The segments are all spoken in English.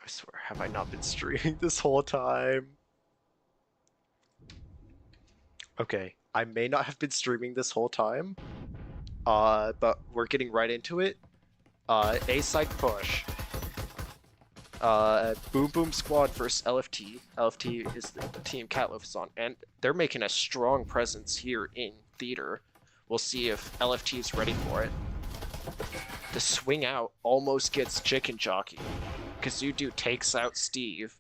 I swear, have I not been streaming this whole time? Okay, I may not have been streaming this whole time, but we're getting right into it. A side push. Boom Boom Squad versus LFT. LFT is the team Catloafs is on, and they're making a strong presence here in theater. We'll see if LFT is ready for it. The swing out almost gets Chicken Jockey. Kazudu takes out Steve.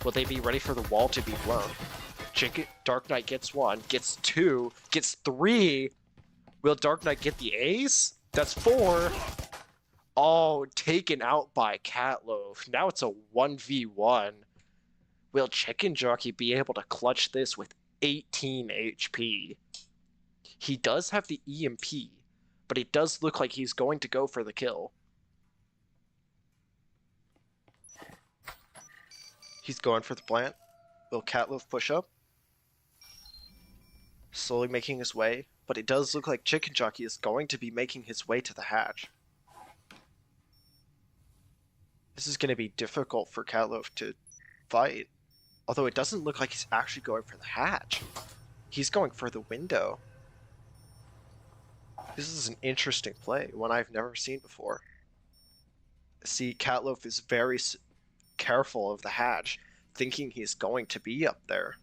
Will they be ready for the wall to be blown? Dark Knight gets one, gets two, gets three. Will Dark Knight get the ace? That's four. Oh, taken out by Catloaf. Now it's a 1v1. Will Chicken Jockey be able to clutch this with 18 HP? He does have the EMP, but it does look like he's going to go for the kill. He's going for the plant. Will Catloaf push up? Slowly making his way, but it does look like Chicken Jockey is going to be making his way to the hatch. This is going to be difficult for Catloaf to fight, although it doesn't look like he's actually going for the hatch. He's going for the window. This is an interesting play, one I've never seen before. See, Catloaf is very careful of the hatch, thinking he's going to be up there.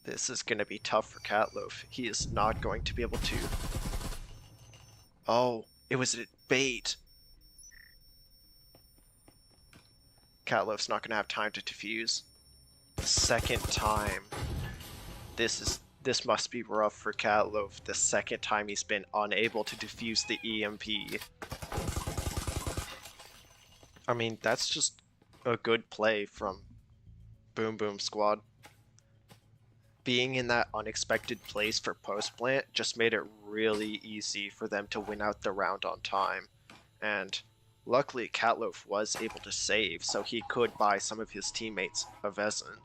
This is going to be tough for Catloaf. He is not going to be able to... Oh, it was a bait. Catloaf's not going to have time to defuse. Second time. This must be rough for Catloaf. The second time he's been unable to defuse the EMP. I mean, that's just a good play from Boom Boom Squad. Being in that unexpected place for post plant just made it really easy for them to win out the round on time. And luckily, Catloaf was able to save, so he could buy some of his teammates a Vezin.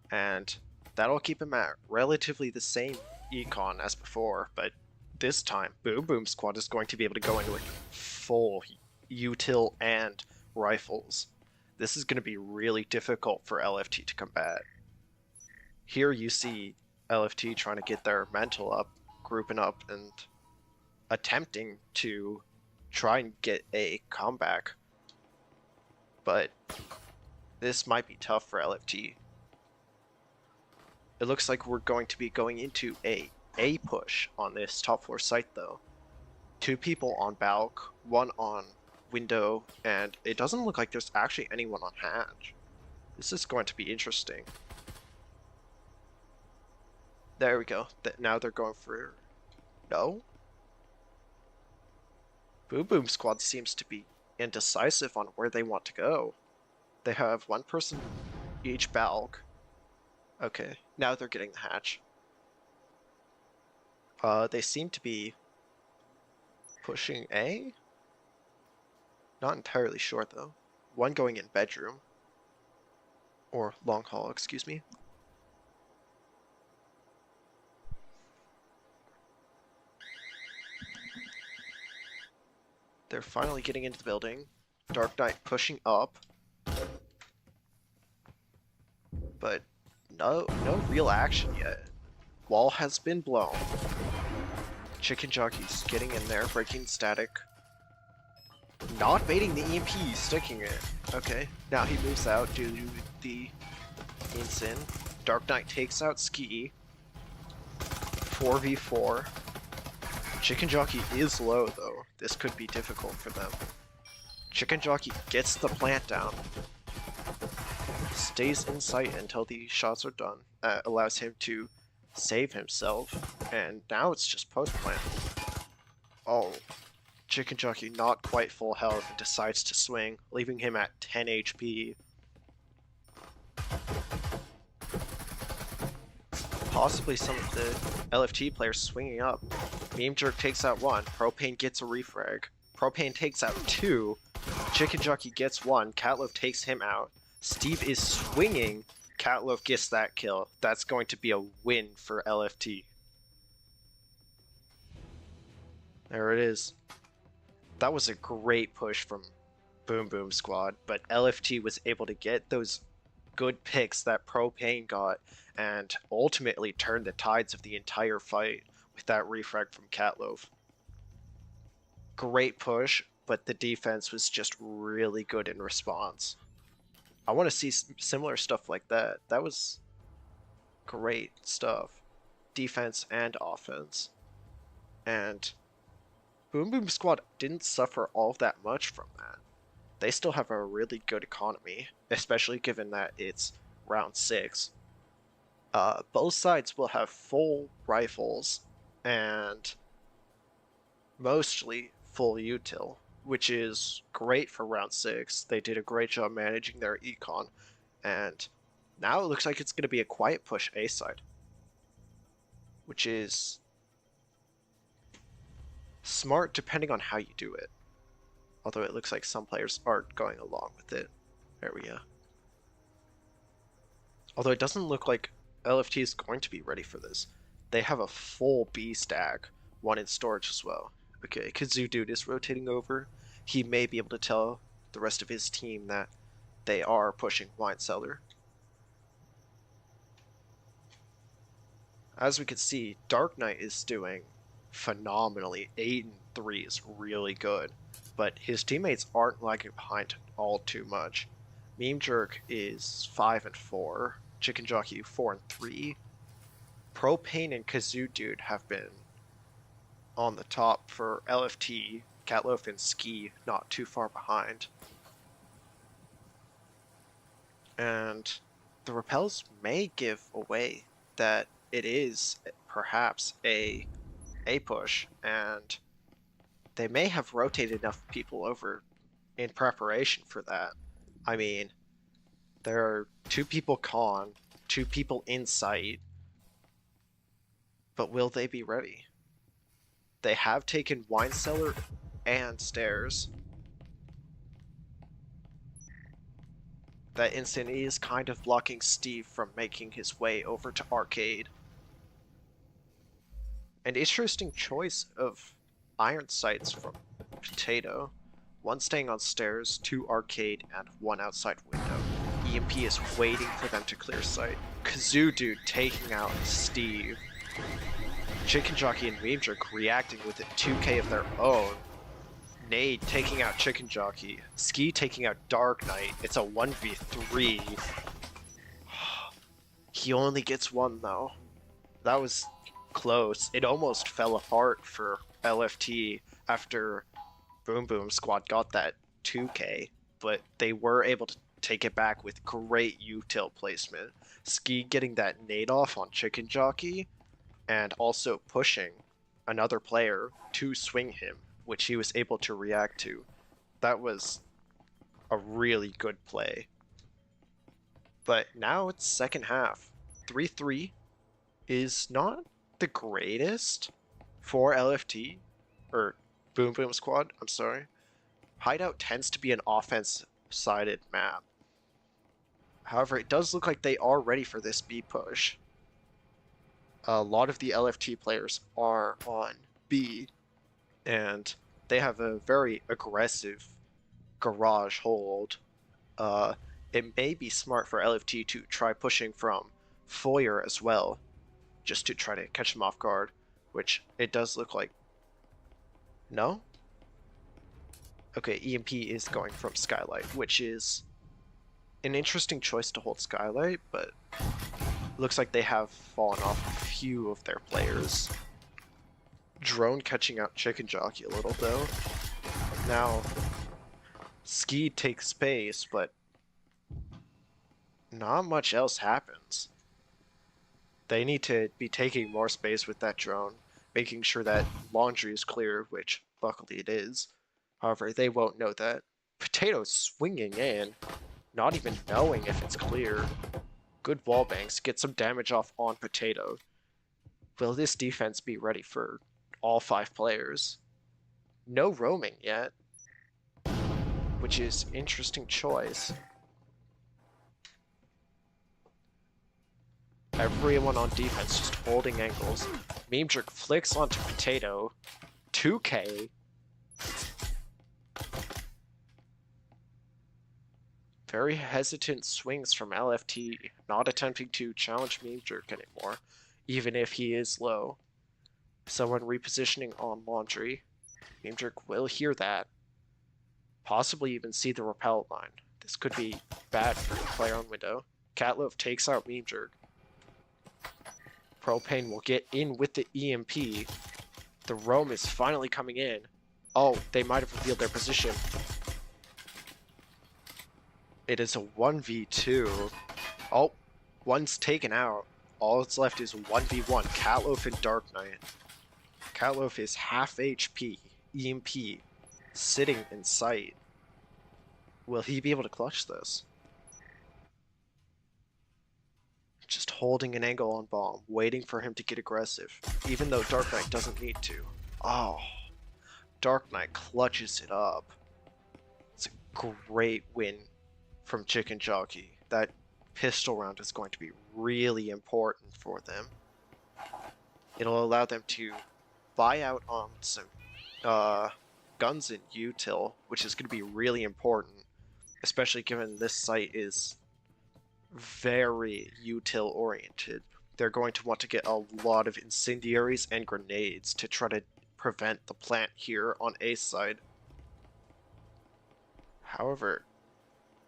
And that'll keep him at relatively the same econ as before, but this time, Boom Boom Squad is going to be able to go into like full util and rifles. This is going to be really difficult for LFT to combat. Here you see LFT trying to get their mental up, grouping up, and attempting to try and get a comeback. But this might be tough for LFT. It looks like we're going to be going into a push on this top floor site though. Two people on balk, one on window, and it doesn't look like there's actually anyone on hatch. This is going to be interesting. There we go. Now they're going for... No? Boom Boom Squad seems to be indecisive on where they want to go. They have one person each balk. Okay, now they're getting the hatch. They seem to be pushing A? Not entirely sure though. One going in bedroom. Or long hall, excuse me. They're finally getting into the building. Dark Knight pushing up. But no real action yet. Wall has been blown. Chicken Jockey's getting in there, breaking static. Not baiting the EMP, sticking it. Okay, now he moves out due to the Insin. Dark Knight takes out Ski. 4v4. Chicken Jockey is low though. This could be difficult for them. Chicken Jockey gets the plant down. Stays in sight until the shots are done. That allows him to save himself. And now it's just post plant. Oh. Chicken Jockey not quite full health and decides to swing, leaving him at 10 HP. Possibly some of the LFT players swinging up. Meme Jerk takes out one. Propane gets a refrag. Propane takes out two. Chicken Jockey gets one. Catloaf takes him out. Steve is swinging. Catloaf gets that kill. That's going to be a win for LFT. There it is. That was a great push from Boom Boom Squad, but LFT was able to get those good picks that Propane got and ultimately turned the tides of the entire fight with that refrag from Catloaf. Great push, but the defense was just really good in response. I want to see similar stuff like that. That was great stuff. Defense and offense. And Boom Boom Squad didn't suffer all that much from that. They still have a really good economy, especially given that it's round 6. Both sides will have full rifles and mostly full util, which is great for round 6. They did a great job managing their econ, and now it looks like it's going to be a quiet push A side, which is smart depending on how you do it. Although it looks like some players aren't going along with it. There we go. Although it doesn't look like LFT is going to be ready for this. They have a full B stack, one in storage as well. Okay, Kazoo Dude is rotating over. He may be able to tell the rest of his team that they are pushing Wine Cellar. As we can see, Dark Knight is doing phenomenally. 8 and 3 is really good, but his teammates aren't lagging behind all too much. Meme Jerk is 5 and 4. Chicken Jockey 4 and 3. Propane and Kazoo Dude have been on the top for LFT. Catloaf and Ski not too far behind. And the repels may give away that it is perhaps a push, and they may have rotated enough people over in preparation for that. I mean, there are 2 people con, 2 people in sight, but will they be ready? They have taken Wine Cellar and Stairs. That instant is kind of blocking Steve from making his way over to Arcade. An interesting choice of iron sights from Potato. 1 staying on Stairs, 2 Arcade, and 1 outside window. EMP is waiting for them to clear sight. Kazoo Dude taking out Steve. Chicken Jockey and Meme Jerk reacting with a 2K of their own. Nade taking out Chicken Jockey. Ski taking out Dark Knight. It's a 1v3. He only gets 1 though. That was close. It almost fell apart for LFT after Boom Boom Squad got that 2K, but they were able to take it back with great util placement. Ski getting that nade off on Chicken Jockey, and also pushing another player to swing him, which he was able to react to. That was a really good play. But now it's second half. 3-3 is not the greatest for LFT, or Boom Boom Squad, I'm sorry. Hideout tends to be an offense-sided map. However, it does look like they are ready for this B push. A lot of the LFT players are on B, and they have a very aggressive garage hold. It may be smart for LFT to try pushing from Foyer as well, just to try to catch them off guard, which it does look like. No? Okay, EMP is going from Skylight, which is an interesting choice to hold Skylight, but looks like they have fallen off a few of their players. Drone catching out Chicken Jockey a little though. Now, Ski takes space, but not much else happens. They need to be taking more space with that drone, making sure that laundry is clear, which luckily it is. However, they won't know that. Potato swinging in, not even knowing if it's clear. Good wall banks, get some damage off on Potato. Will this defense be ready for all 5 players? No roaming yet, which is interesting choice. Everyone on defense just holding angles. Meme Jerk flicks onto Potato. 2K. Very hesitant swings from LFT, not attempting to challenge Meme Jerk anymore, even if he is low. Someone repositioning on Laundry. Meme Jerk will hear that. Possibly even see the repel line. This could be bad for the player on window. Catloaf takes out Meme Jerk. Propane will get in with the EMP. The roam is finally coming in. Oh, they might have revealed their position. It is a 1v2. Oh, one's taken out. All that's left is 1v1. Catloaf and Dark Knight. Catloaf is half HP. EMP. Sitting in sight. Will he be able to clutch this? Just holding an angle on bomb, waiting for him to get aggressive, even though Dark Knight doesn't need to. Oh, Dark Knight clutches it up. It's a great win from Chicken Jockey. That pistol round is going to be really important for them. It'll allow them to buy out on some guns in util, which is going to be really important, especially given this site is very util oriented. They're going to want to get a lot of incendiaries and grenades to try to prevent the plant here on A side. However,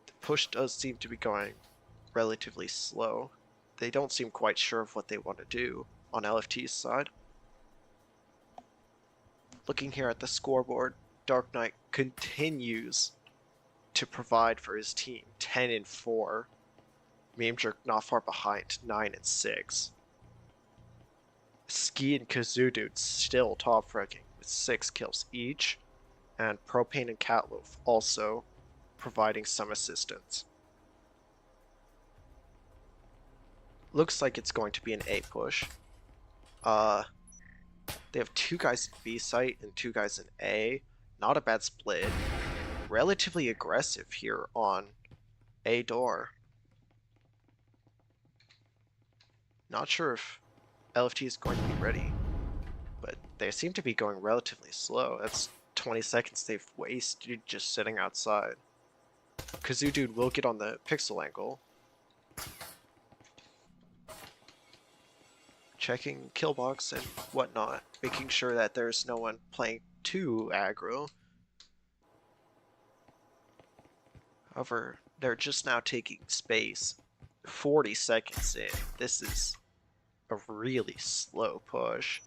the push does seem to be going relatively slow. They don't seem quite sure of what they want to do on LFT's side. Looking here at the scoreboard, Dark Knight continues to provide for his team, 10-4. Meme Jerk not far behind, 9-6. Ski and Kazoo Dude still top ranking with 6 kills each, and Propane and Catloaf also providing some assistance. Looks like it's going to be an A push. They have 2 guys in B site and 2 guys in A. Not a bad split. Relatively aggressive here on A door. Not sure if LFT is going to be ready, but they seem to be going relatively slow. That's 20 seconds they've wasted just sitting outside. Kazoo Dude will get on the pixel angle. Checking kill box and whatnot, making sure that there's no one playing too aggro. However, they're just now taking space. 40 seconds in. This is a really slow push.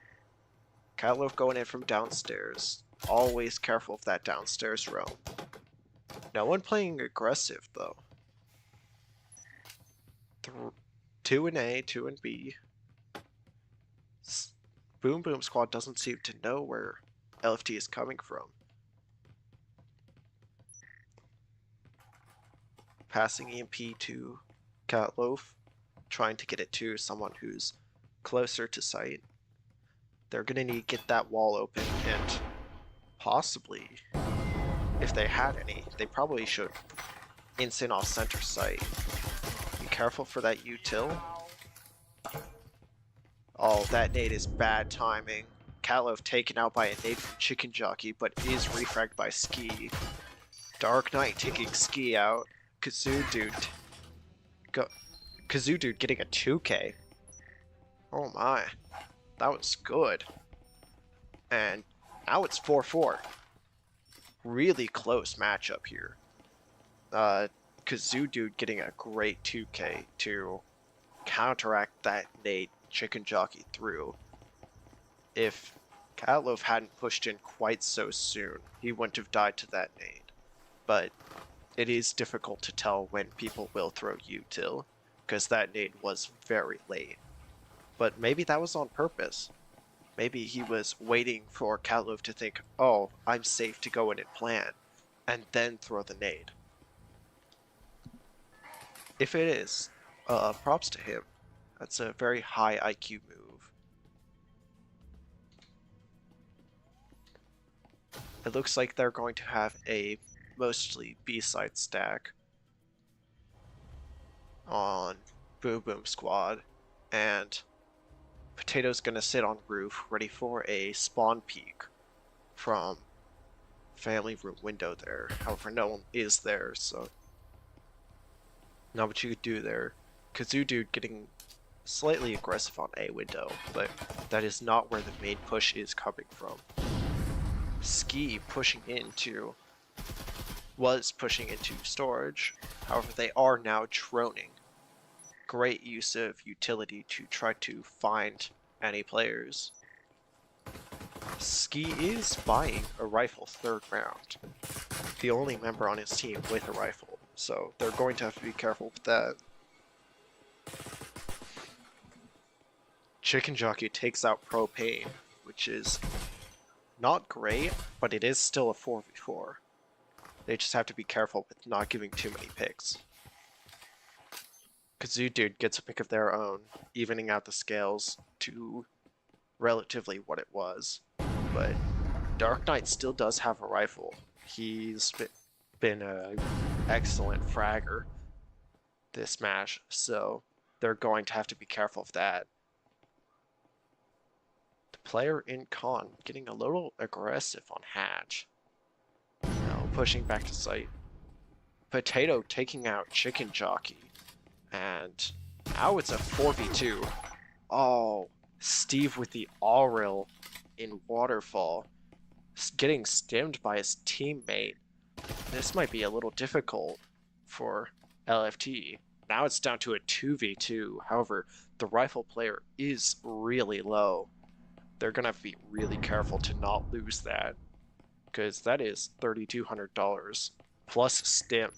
Catloaf going in from downstairs. Always careful of that downstairs roam. No one playing aggressive though. 2 in A, 2 in B. Boom Boom Squad doesn't seem to know where LFT is coming from. Passing EMP to Catloaf, trying to get it to someone who's closer to site. They're gonna need to get that wall open, and possibly, if they had any, they probably should instant off center site. Be careful for that util. Oh, that nade is bad timing. Catloaf taken out by a nade from Chicken Jockey, but is refragged by Ski. Dark Knight taking Ski out. Kazoo Dude getting a 2K. Oh my. That was good. And now it's 4-4. Really close matchup here. Kazoo Dude getting a great 2K to counteract that nade Chicken Jockey through. If Catloaf hadn't pushed in quite so soon, he wouldn't have died to that nade. But it is difficult to tell when people will throw util, because that nade was very late. But maybe that was on purpose. Maybe he was waiting for Catloaf to think, oh, I'm safe to go in and plant, and then throw the nade. If it is, props to him. That's a very high IQ move. It looks like they're going to have a mostly B-side stack on Boom Boom Squad, and Potato's gonna sit on roof ready for a spawn peek from family room window there. However, no one is there, so Not what you could do there. Kazoo Dude getting slightly aggressive on A window, but that is not where the main push is coming from. Ski was pushing into storage, however they are now droning. Great use of utility to try to find any players. Ski is buying a rifle third round. The only member on his team with a rifle, so they're going to have to be careful with that. Chicken Jockey takes out Propane, which is not great, but it is still a 4v4. They just have to be careful with not giving too many picks. Kazoo Dude gets a pick of their own, evening out the scales to relatively what it was. But Dark Knight still does have a rifle. He's been an excellent fragger this match, so they're going to have to be careful of that. The player in Con getting a little aggressive on Hatch. Now pushing back to site. Potato taking out Chicken Jockey. And now it's a 4v2. Oh, Steve with the Auril in Waterfall. Getting stemmed by his teammate. This might be a little difficult for LFT. Now it's down to a 2v2. However, the rifle player is really low. They're going to have to be really careful to not lose that. Because that is $3,200 plus stim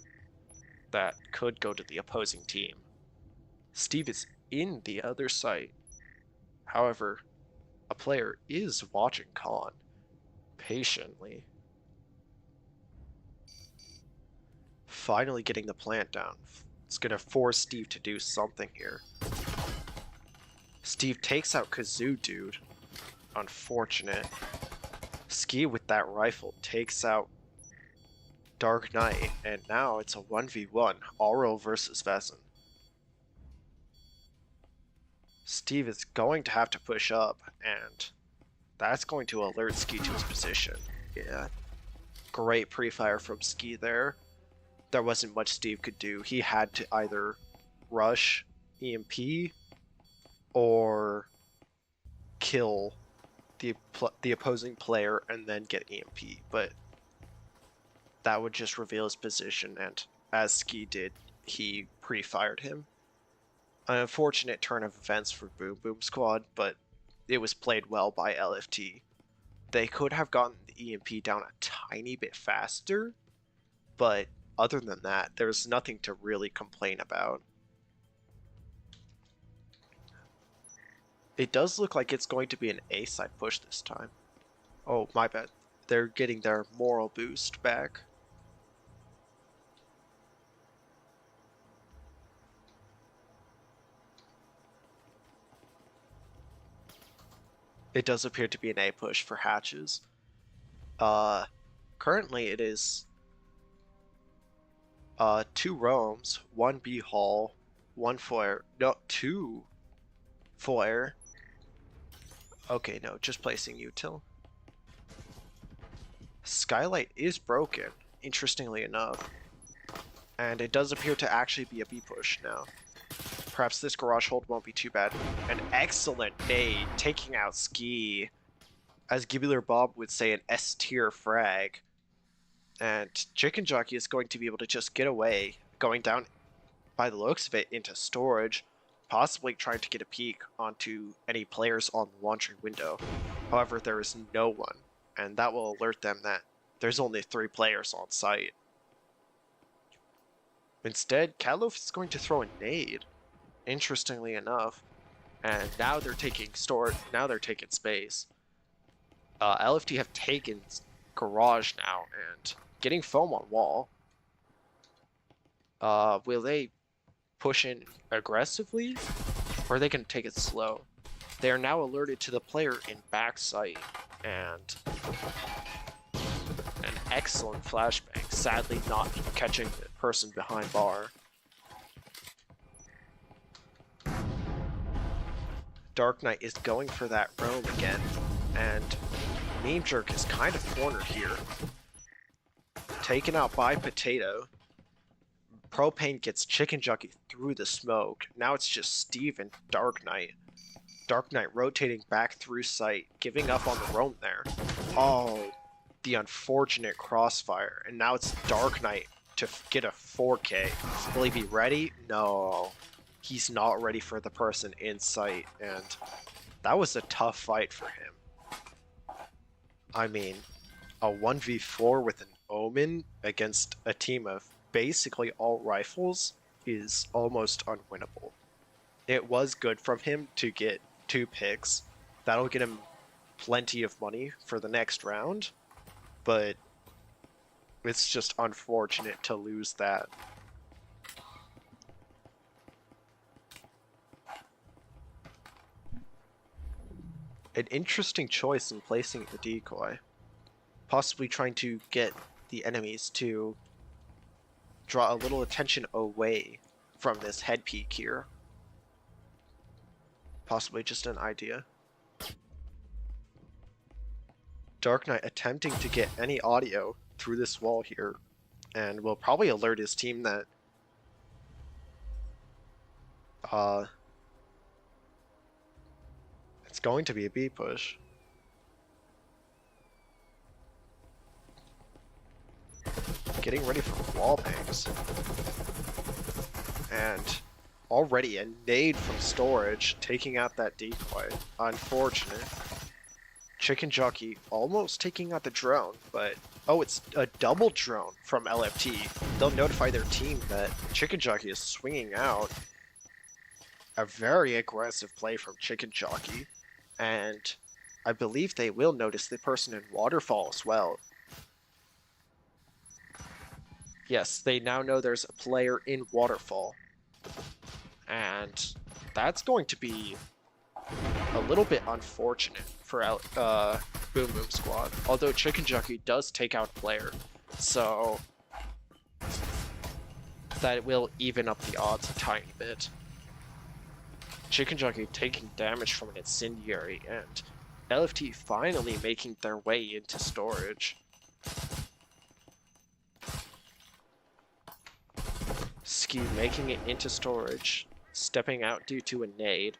that could go to the opposing team. Steve is in the other site. However, a player is watching Con patiently. Finally getting the plant down. It's going to force Steve to do something here. Steve takes out Kazoo Dude. Unfortunate. Ski with that rifle takes out Dark Knight, and now it's a 1v1, Auril versus Vezin. Steve is going to have to push up, and that's going to alert Ski to his position. Yeah, great pre-fire from Ski there. There wasn't much Steve could do. He had to either rush EMP or kill the opposing player and then get EMP, but that would just reveal his position, and as Ski did, he pre-fired him. An unfortunate turn of events for Boom Boom Squad, but it was played well by LFT. They could have gotten the EMP down a tiny bit faster, but other than that, there's nothing to really complain about. It does look like it's going to be an A side push this time. Oh, my bad. They're getting their moral boost back. It does appear to be an A push for hatches. Currently it is 2 roams, 1 B hall, 1 foyer. No, 2 foyer. Okay, no, just placing util. Skylight is broken, interestingly enough. And it does appear to actually be a B push now. Perhaps this garage hold won't be too bad. An excellent nade, taking out Ski. As Gibular Bob would say, an S tier frag. And Chicken Jockey is going to be able to just get away, going down, by the looks of it, into storage, possibly trying to get a peek onto any players on the launching window. However, there is no one, and that will alert them that there's only 3 players on site. Instead, Catloafs is going to throw a nade, interestingly enough, and now they're taking space. LFT have taken garage now and getting foam on wall. Will they push in aggressively, or are they going to take it slow? They are now alerted to the player in backside, and an excellent flashbang, sadly not catching the person behind bar. Dark Knight is going for that roam again, and Meme Jerk is kind of cornered here. Taken out by Potato. Propane gets Chicken Jockey through the smoke. Now it's just Steve and Dark Knight. Dark Knight rotating back through sight, giving up on the roam there. Oh, the unfortunate crossfire. And now it's Dark Knight to get a 4K. Will he be ready? No. He's not ready for the person in sight, and that was a tough fight for him. I mean, a 1v4 with an Omen against a team of basically all rifles is almost unwinnable. It was good from him to get 2 picks. That'll get him plenty of money for the next round, but it's just unfortunate to lose that. An interesting choice in placing the decoy. Possibly trying to get the enemies to draw a little attention away from this head peak here. Possibly just an idea. Dark Knight attempting to get any audio through this wall here, and will probably alert his team that it's going to be a B push. Getting ready for wall bangs. And already a nade from storage, taking out that decoy. Unfortunate. Chicken Jockey almost taking out the drone, but oh, it's a double drone from LFT. They'll notify their team that Chicken Jockey is swinging out. A very aggressive play from Chicken Jockey, and I believe they will notice the person in Waterfall as well. Yes, they now know there's a player in Waterfall, and that's going to be a little bit unfortunate for Boom Boom Squad. Although Chicken Jockey does take out player, so that will even up the odds a tiny bit. Chicken Jockey taking damage from an incendiary, and LFT finally making their way into storage. Ski making it into storage, stepping out due to a nade.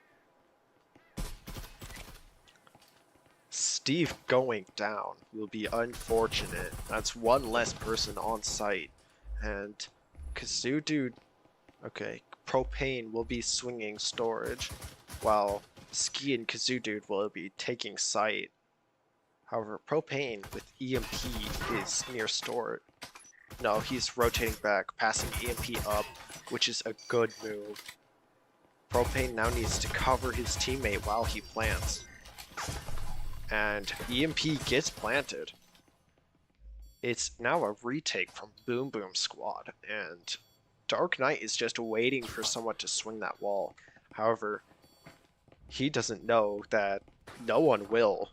Steve going down will be unfortunate. That's one less person on site. And Kazoo Dude, okay, Propane will be swinging storage, while Ski and Kazoo Dude will be taking site. However, Propane with EMP is near storage. No, he's rotating back, passing EMP up, which is a good move. Propane now needs to cover his teammate while he plants. And EMP gets planted. It's now a retake from Boom Boom Squad, and Dark Knight is just waiting for someone to swing that wall. However, he doesn't know that no one will.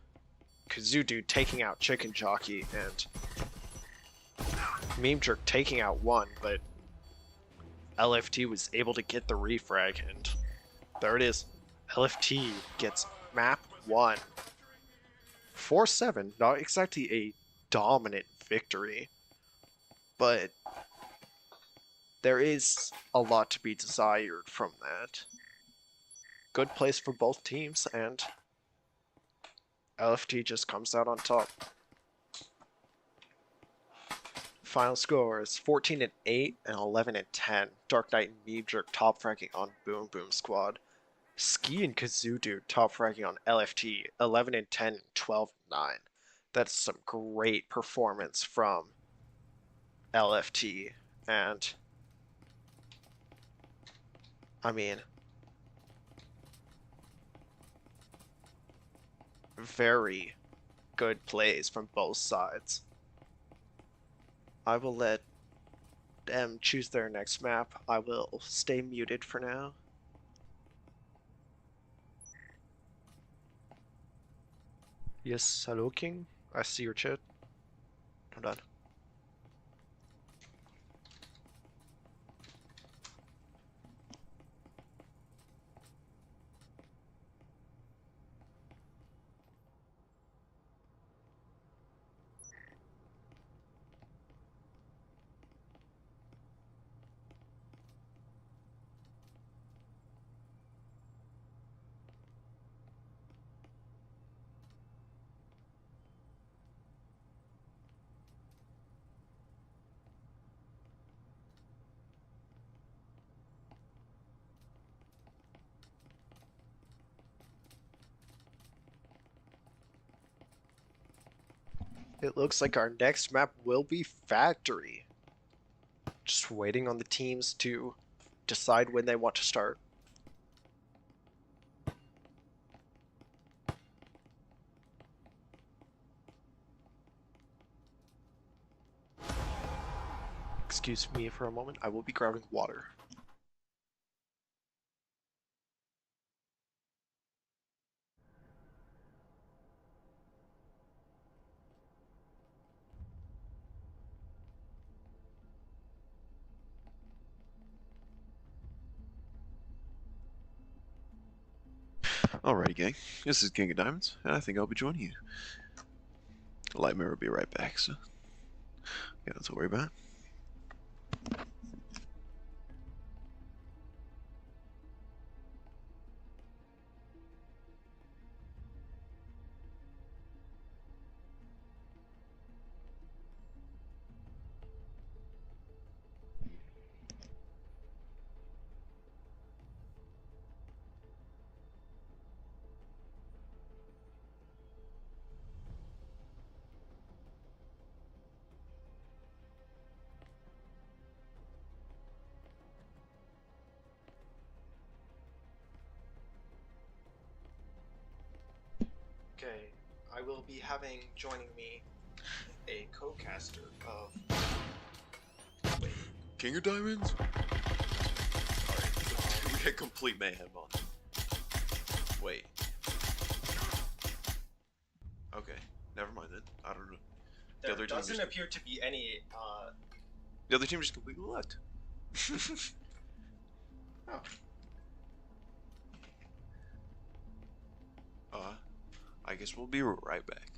Kazoo Dude taking out Chicken Jockey, and Meme Jerk taking out one, but LFT was able to get the refrag, and there it is. LFT gets map 1. 4-7, not exactly a dominant victory, but there is a lot to be desired from that. Good place for both teams, and LFT just comes out on top. Final score is 14-8 and 11-10. Dark Knight and Meme Jerk top fragging on Boom Boom Squad. Ski and Kazoo Dude top fragging on LFT 11-10 and 12-9. That's some great performance from LFT, and I mean, very good plays from both sides. I will let them choose their next map. I will stay muted for now. Yes, hello King. I see your chat. Hold on. It looks like our next map will be Factory. Just waiting on the teams to decide when they want to start. Excuse me for a moment, I will be grabbing water. Alrighty, gang. This is King of Diamonds, and I think I'll be joining you. Lightmare will be right back, so yeah, don't worry about it. Okay, I will be having joining me a co-caster of. Wait, King of Diamonds? Alright, we had complete mayhem on. Wait. Okay, never mind then. I don't know. there other team doesn't just- appear to be any. The other team just completely left. Oh, I guess we'll be right back.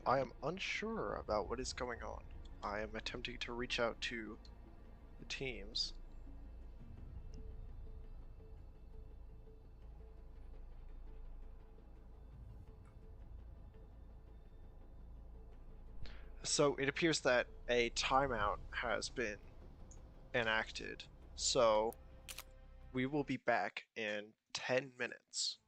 I am unsure about what is going on. I am attempting to reach out to the teams. So it appears that a timeout has been enacted. So we will be back in 10 minutes.